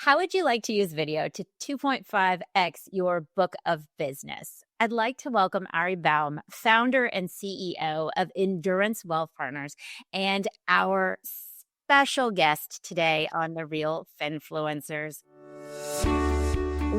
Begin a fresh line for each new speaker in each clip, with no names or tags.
How would you like to use video to 2.5x your book of business? I'd like to welcome Ari Baum, founder and CEO of Endurance Wealth Partners, and our special guest today on The Real Finfluencers.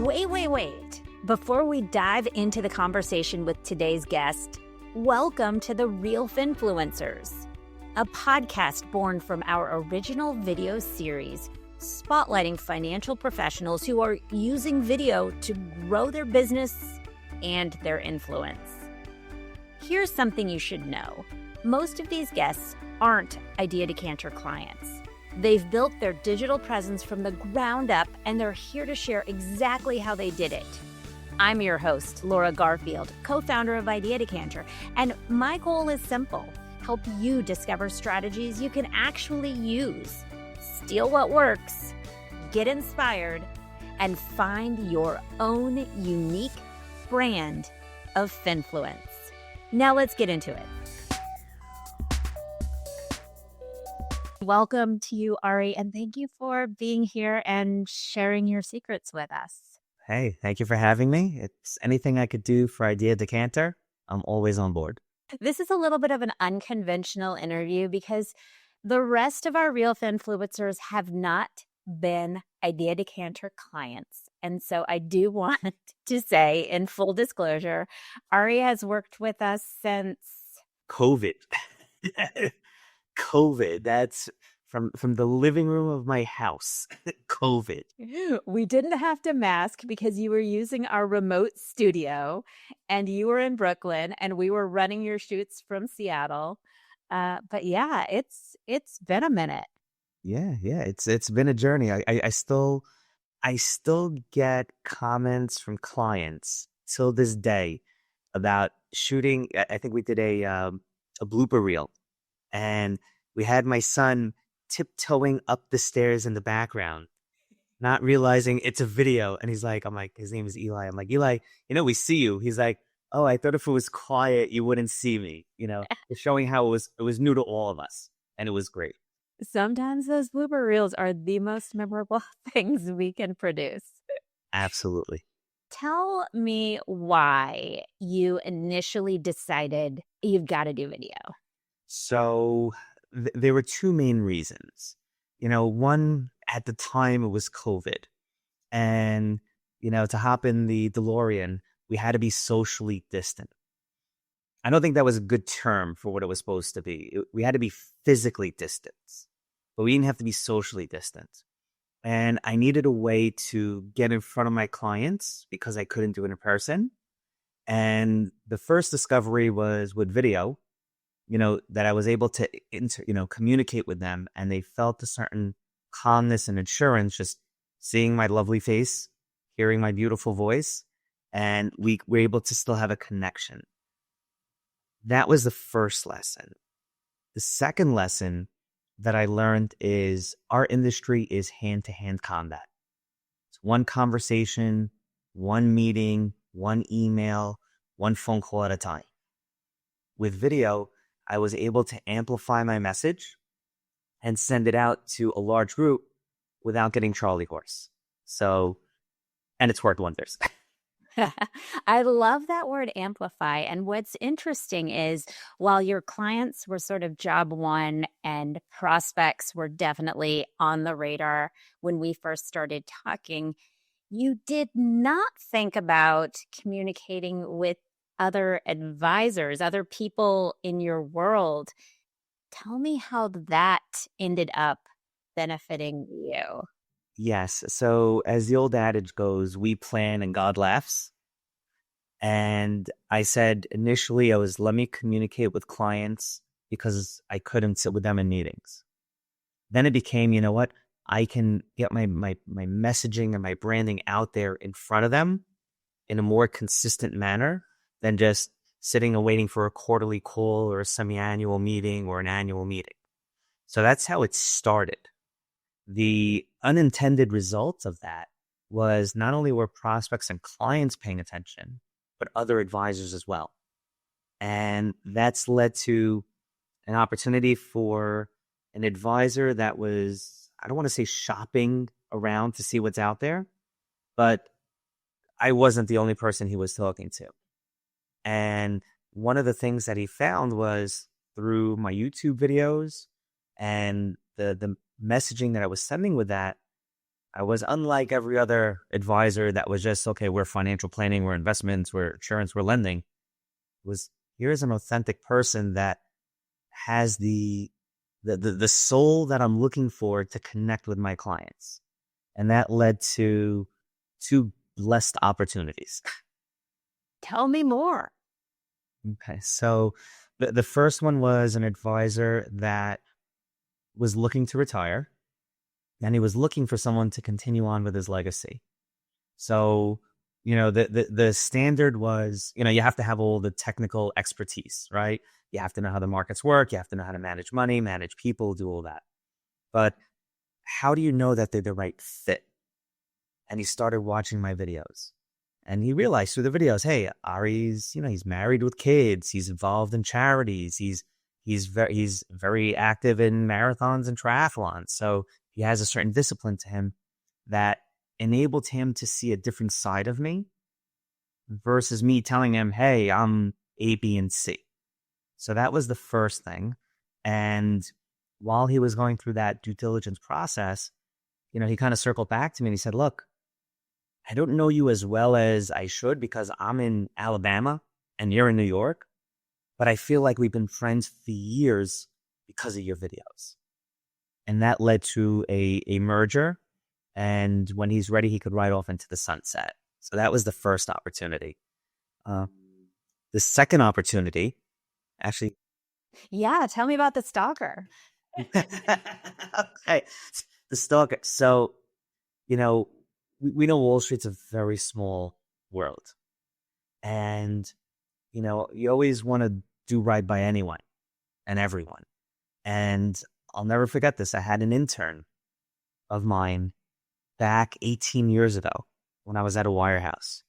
Wait. Before we dive into the conversation with today's guest, welcome to The Real Finfluencers, a podcast born from our original video series spotlighting financial professionals who are using video to grow their business and their influence. Here's something you should know. Most of these guests aren't Idea Decanter clients. They've built their digital presence from the ground up, and they're here to share exactly how they did it. I'm your host, Laura Garfield, co-founder of Idea Decanter, and my goal is simple: help you discover strategies you can actually use. Steal what works, get inspired, and find your own unique brand of Finfluence. Now let's get into it. Welcome to you, Ari, and thank you for being here and sharing your secrets with us.
Hey, thank you for having me. It's anything I could do for Idea Decanter, I'm always on board.
This is a little bit of an unconventional interview because the rest of our Real Finfluencers have not been Idea Decanter clients. And so I do want to say, in full disclosure, Ari has worked with us since
COVID. COVID. That's from the living room of my house. COVID.
We didn't have to mask because you were using our remote studio and you were in Brooklyn and we were running your shoots from Seattle. But yeah, it's been a minute.
Yeah. It's been a journey. I still get comments from clients till this day about shooting. I think we did a blooper reel, and we had my son tiptoeing up the stairs in the background, not realizing it's a video. And I'm like, his name is Eli. I'm like, Eli, we see you. He's like, oh, I thought if it was quiet, you wouldn't see me. It's showing how it was new to all of us, and it was great.
Sometimes those blooper reels are the most memorable things we can produce.
Absolutely.
Tell me why you initially decided you've got to do video.
So there were two main reasons. One, at the time, it was COVID. And, to hop in the DeLorean, we had to be socially distant. I don't think that was a good term for what it was supposed to be. We had to be physically distant, but we didn't have to be socially distant. And I needed a way to get in front of my clients because I couldn't do it in person. And the first discovery was with video, that I was able to, communicate with them, and they felt a certain calmness and assurance just seeing my lovely face, hearing my beautiful voice, and we were able to still have a connection. That was the first lesson. The second lesson that I learned is our industry is hand-to-hand combat. It's one conversation, one meeting, one email, one phone call at a time. With video, I was able to amplify my message and send it out to a large group without getting Charlie horse. And it's worked wonders.
I love that word amplify. And what's interesting is while your clients were sort of job one and prospects were definitely on the radar when we first started talking, you did not think about communicating with other advisors, other people in your world. Tell me how that ended up benefiting you.
Yes. So as the old adage goes, we plan and God laughs. And I said initially let me communicate with clients because I couldn't sit with them in meetings. Then it became, what? I can get my messaging and my branding out there in front of them in a more consistent manner than just sitting and waiting for a quarterly call or a semi-annual meeting or an annual meeting. So that's how it started. The unintended results of that was not only were prospects and clients paying attention, but other advisors as well. And that's led to an opportunity for an advisor that was, I don't want to say shopping around to see what's out there, but I wasn't the only person he was talking to. And one of the things that he found was through my YouTube videos and the messaging that I was sending with that, I was unlike every other advisor that was just, okay, we're financial planning, we're investments, we're insurance, we're lending. It was, here's an authentic person that has the soul that I'm looking for to connect with my clients. And that led to two blessed opportunities.
Tell me more.
Okay, so the first one was an advisor that was looking to retire, and he was looking for someone to continue on with his legacy. So, the standard was, you have to have all the technical expertise, right? You have to know how the markets work. You have to know how to manage money, manage people, do all that. But how do you know that they're the right fit? And he started watching my videos. And he realized through the videos, hey, Ari's, he's married with kids. He's involved in charities. He's very active in marathons and triathlons. So he has a certain discipline to him that enabled him to see a different side of me versus me telling him, hey, I'm A, B, and C. So that was the first thing. And while he was going through that due diligence process, he kind of circled back to me and he said, look, I don't know you as well as I should because I'm in Alabama and you're in New York, but I feel like we've been friends for years because of your videos. And that led to a merger. And when he's ready, he could ride off into the sunset. So that was the first opportunity. The second opportunity, actually.
Yeah, tell me about the stalker.
Okay, the stalker. So, we know Wall Street's a very small world. And, you always want to do right by anyone and everyone. And I'll never forget this. I had an intern of mine back 18 years ago when I was at a wirehouse.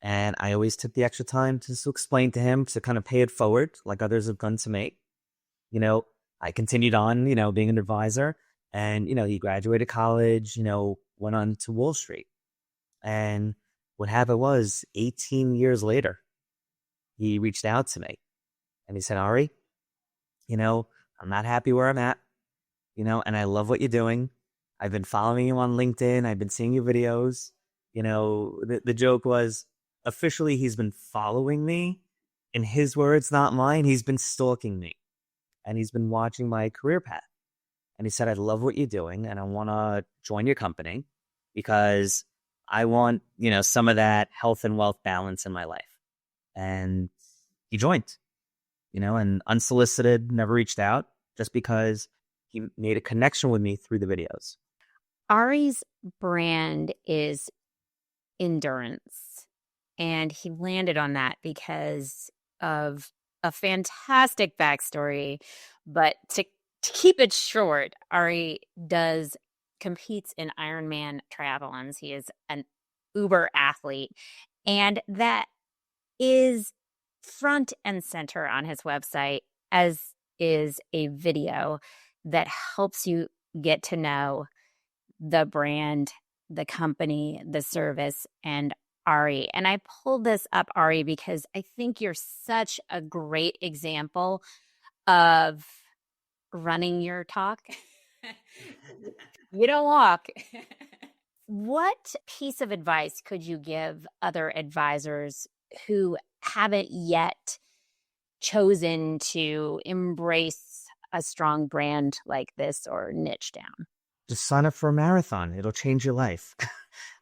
And I always took the extra time to explain to him to kind of pay it forward like others have done to me. I continued on, being an advisor. And, he graduated college, went on to Wall Street. And what happened was 18 years later, he reached out to me and he said, Ari, I'm not happy where I'm at, and I love what you're doing. I've been following you on LinkedIn. I've been seeing your videos. The joke was officially he's been following me. In his words, not mine. He's been stalking me and he's been watching my career path. And he said, I love what you're doing and I want to join your company because I want, some of that health and wealth balance in my life. And he joined, and unsolicited, never reached out just because he made a connection with me through the videos.
Ari's brand is endurance. And he landed on that because of a fantastic backstory. But to keep it short, Ari competes in Ironman triathlons. He is an uber athlete. And that is front and center on his website, as is a video that helps you get to know the brand, the company, the service, and Ari. And I pulled this up, Ari, because I think you're such a great example of running your talk. You don't walk. What piece of advice could you give other advisors who haven't yet chosen to embrace a strong brand like this or niche down?
Just sign up for a marathon. It'll change your life.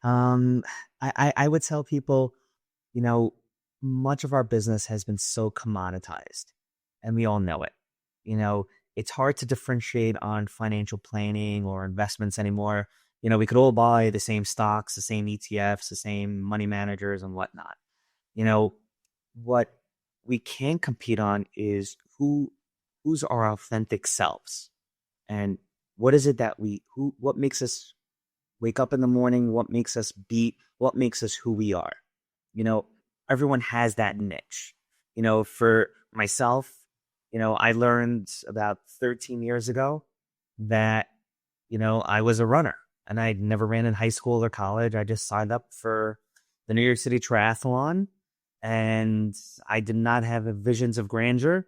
I would tell people, much of our business has been so commoditized and we all know it. It's hard to differentiate on financial planning or investments anymore. We could all buy the same stocks, the same ETFs, the same money managers and whatnot. What we can compete on is who's our authentic selves and what is it that what makes us wake up in the morning? What makes us what makes us who we are? Everyone has that niche. For myself, I learned about 13 years ago that, I was a runner. and I never ran in high school or college. I just signed up for the New York City Triathlon, and I did not have visions of grandeur,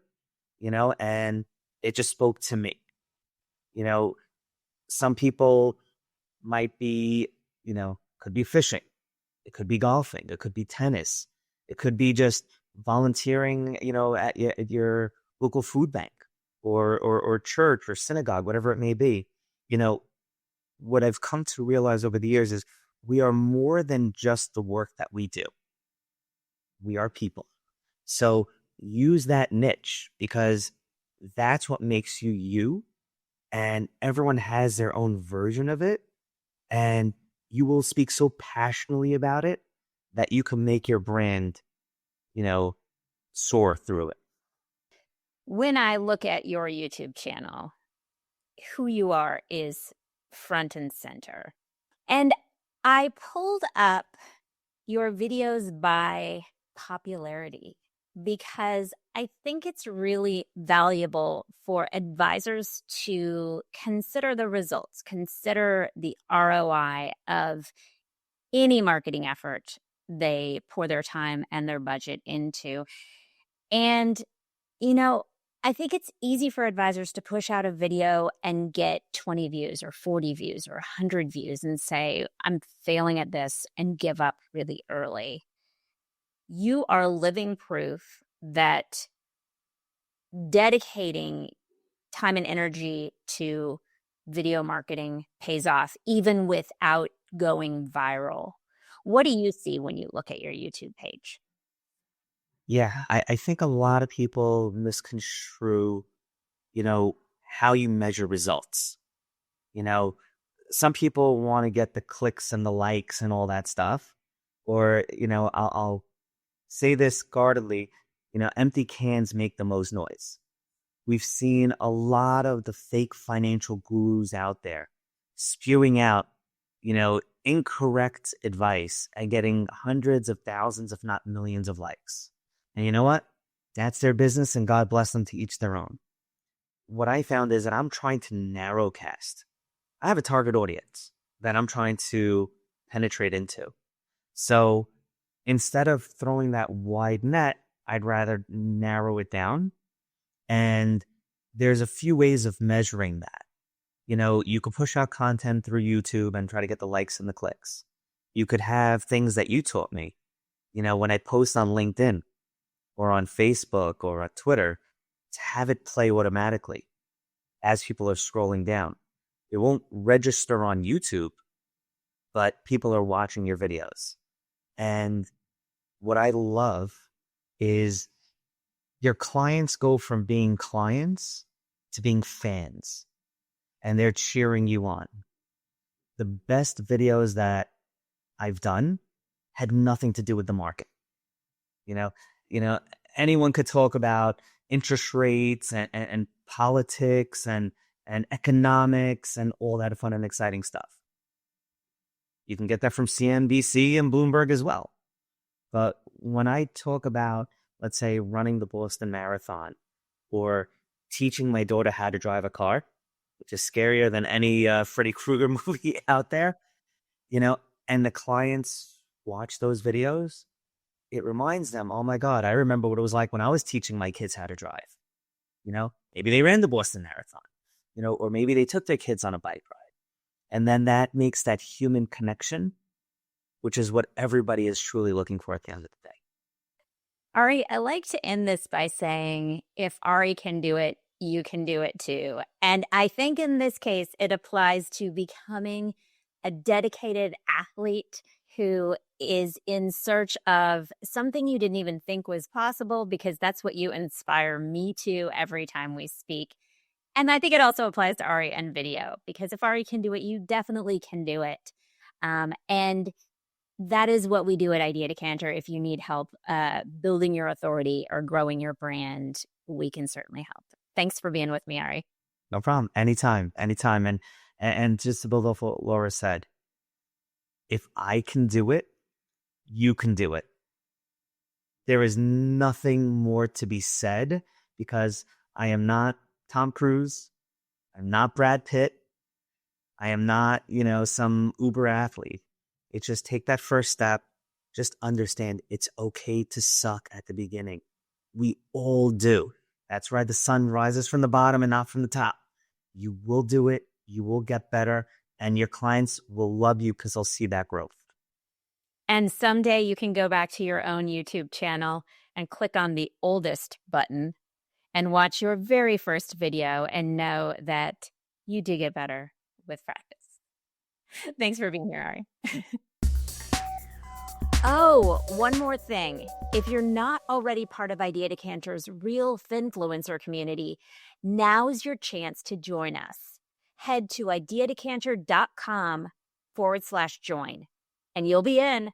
and it just spoke to me. You know, some people might be, could be fishing. It could be golfing. It could be tennis. It could be just volunteering, at your local food bank or church or synagogue, whatever it may be. You know, what I've come to realize over the years is we are more than just the work that we do. We are people. So use that niche because that's what makes you you. And everyone has their own version of it. And you will speak so passionately about it that you can make your brand, soar through it.
When I look at your YouTube channel, who you are is front and center. And I pulled up your videos by popularity because I think it's really valuable for advisors to consider the results, consider the ROI of any marketing effort they pour their time and their budget into. And, I think it's easy for advisors to push out a video and get 20 views or 40 views or 100 views and say, I'm failing at this and give up really early. You are living proof that dedicating time and energy to video marketing pays off, even without going viral. What do you see when you look at your YouTube page?
Yeah, I think a lot of people misconstrue, how you measure results. You know, some people want to get the clicks and the likes and all that stuff. Or, I'll say this guardedly, empty cans make the most noise. We've seen a lot of the fake financial gurus out there spewing out, incorrect advice and getting hundreds of thousands, if not millions of likes. And you know what? That's their business and God bless them, to each their own. What I found is that I'm trying to narrowcast. I have a target audience that I'm trying to penetrate into. So instead of throwing that wide net, I'd rather narrow it down. And there's a few ways of measuring that. You could push out content through YouTube and try to get the likes and the clicks. You could have things that you taught me. When I post on LinkedIn or on Facebook or on Twitter, to have it play automatically as people are scrolling down. It won't register on YouTube, but people are watching your videos. And what I love is your clients go from being clients to being fans, and they're cheering you on. The best videos that I've done had nothing to do with the market. Anyone could talk about interest rates and politics and economics and all that fun and exciting stuff. You can get that from CNBC and Bloomberg as well. But when I talk about, let's say, running the Boston Marathon or teaching my daughter how to drive a car, which is scarier than any Freddy Krueger movie out there, and the clients watch those videos, it reminds them, oh my God, I remember what it was like when I was teaching my kids how to drive. Maybe they ran the Boston Marathon, or maybe they took their kids on a bike ride. And then that makes that human connection, which is what everybody is truly looking for at the end of the day.
Ari, I like to end this by saying, if Ari can do it, you can do it too. And I think in this case, it applies to becoming a dedicated athlete who is in search of something you didn't even think was possible, because that's what you inspire me to every time we speak. And I think it also applies to Ari and video, because if Ari can do it, you definitely can do it. And that is what we do at Idea Decanter. If you need help building your authority or growing your brand, we can certainly help. Thanks for being with me, Ari.
No problem. Anytime. And just to build off what Laura said, if I can do it, you can do it. There is nothing more to be said, because I am not Tom Cruise. I'm not Brad Pitt. I am not, some Uber athlete. It's just take that first step. Just understand it's okay to suck at the beginning. We all do. That's right. The sun rises from the bottom and not from the top. You will do it. You will get better. And your clients will love you because they'll see that growth.
And someday you can go back to your own YouTube channel and click on the oldest button and watch your very first video and know that you did get better with practice. Thanks for being here, Ari. Oh, one more thing. If you're not already part of Idea Decanter's Real Finfluencer community, now's your chance to join us. Head to ideadecanter.com/join, and you'll be in.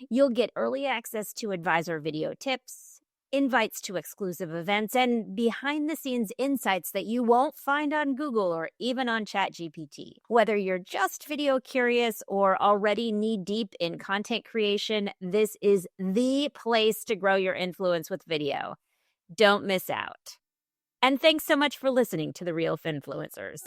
You'll get early access to advisor video tips, invites to exclusive events, and behind-the-scenes insights that you won't find on Google or even on ChatGPT. Whether you're just video curious or already knee-deep in content creation, this is the place to grow your influence with video. Don't miss out. And thanks so much for listening to The Real Finfluencers.